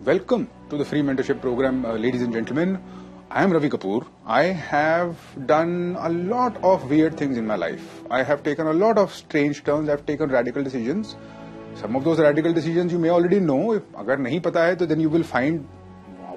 Welcome to the free mentorship program, ladies and gentlemen. I am Ravi Kapoor. I have done a lot of weird things in my life. I have taken a lot of strange turns. I have taken radical decisions. Some of those radical decisions you may already know. If agar nahi pata hai, then you will find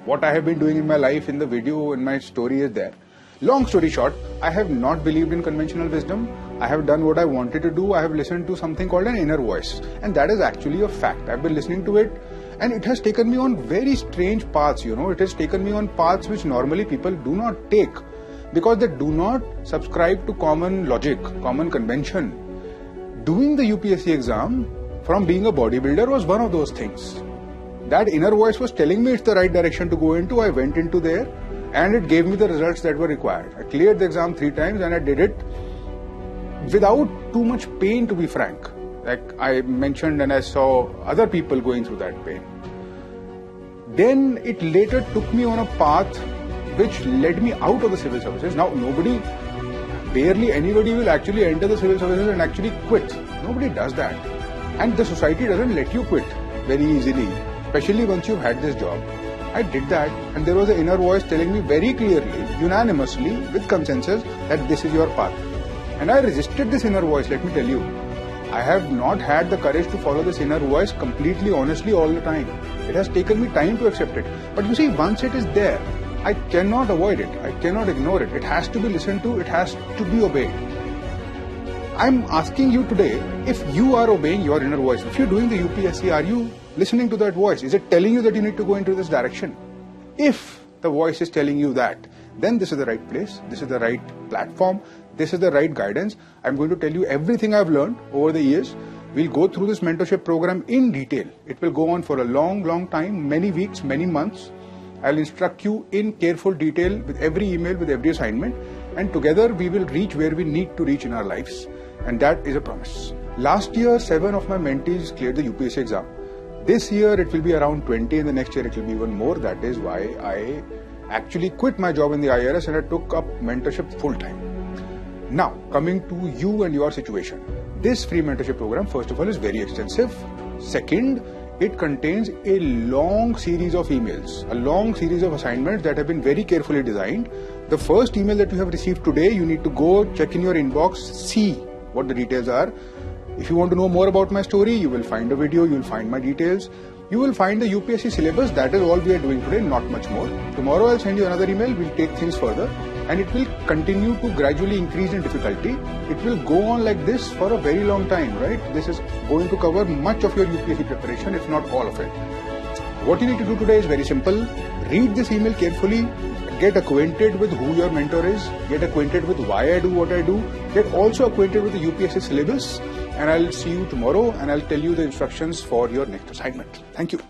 what I have been doing in my life in the video, and my story is there. Long story short, I have not believed in conventional wisdom. I have done what I wanted to do. I have listened to something called an inner voice, and that is actually a fact. I've been listening to it, and it has taken me on very strange paths. It has taken me on paths which normally people do not take because they do not subscribe to common logic, common convention. Doing the UPSC exam from being a bodybuilder was one of those things. That inner voice was telling me it's the right direction to go into. I went into there, and it gave me the results that were required. I cleared the exam 3 times, and I did it without too much pain, to be frank. Like I mentioned, and I saw other people going through that pain. Then it later took me on a path which led me out of the civil services. Now barely anybody will actually enter the civil services and actually quit. Nobody does that. And the society doesn't let you quit very easily, especially once you've had this job. I did that, and there was an inner voice telling me very clearly, unanimously, with consensus, that this is your path. And I resisted this inner voice, let me tell you. I have not had the courage to follow this inner voice completely, honestly, all the time. It has taken me time to accept it. But you see, once it is there, I cannot avoid it. I cannot ignore it. It has to be listened to. It has to be obeyed. I'm asking you today, if you are obeying your inner voice, if you're doing the UPSC, are you listening to that voice? Is it telling you that you need to go into this direction? If the voice is telling you that, then this is the right place, this is the right platform, this is the right guidance. I'm going to tell you everything I've learned over the years. We'll go through this mentorship program in detail. It will go on for a long time, many weeks, many months. I'll instruct you in careful detail with every email, with every assignment, and together we will reach where we need to reach in our lives. And that is a promise. Last year, 7 of my mentees cleared the UPSC exam. This year it will be around 20, and the next year it will be even more. That is why I actually quit my job in the IRS and I took up mentorship full time. Now, coming to you and your situation. This free mentorship program, first of all, is very extensive. Second, it contains a long series of emails, a long series of assignments that have been very carefully designed. The first email that you have received today, you need to go check in your inbox, see what the details are. If you want to know more about my story, you will find a video, you will find my details. You will find the UPSC syllabus. That is all we are doing today, not much more. Tomorrow I'll send you another email, we'll take things further, and it will continue to gradually increase in difficulty. It will go on like this for a very long time, right? This is going to cover much of your UPSC preparation, if not all of it. What you need to do today is very simple. Read this email carefully, get acquainted with who your mentor is, get acquainted with why I do what I do, get also acquainted with the UPSC syllabus, and I'll see you tomorrow and I'll tell you the instructions for your next assignment. Thank you.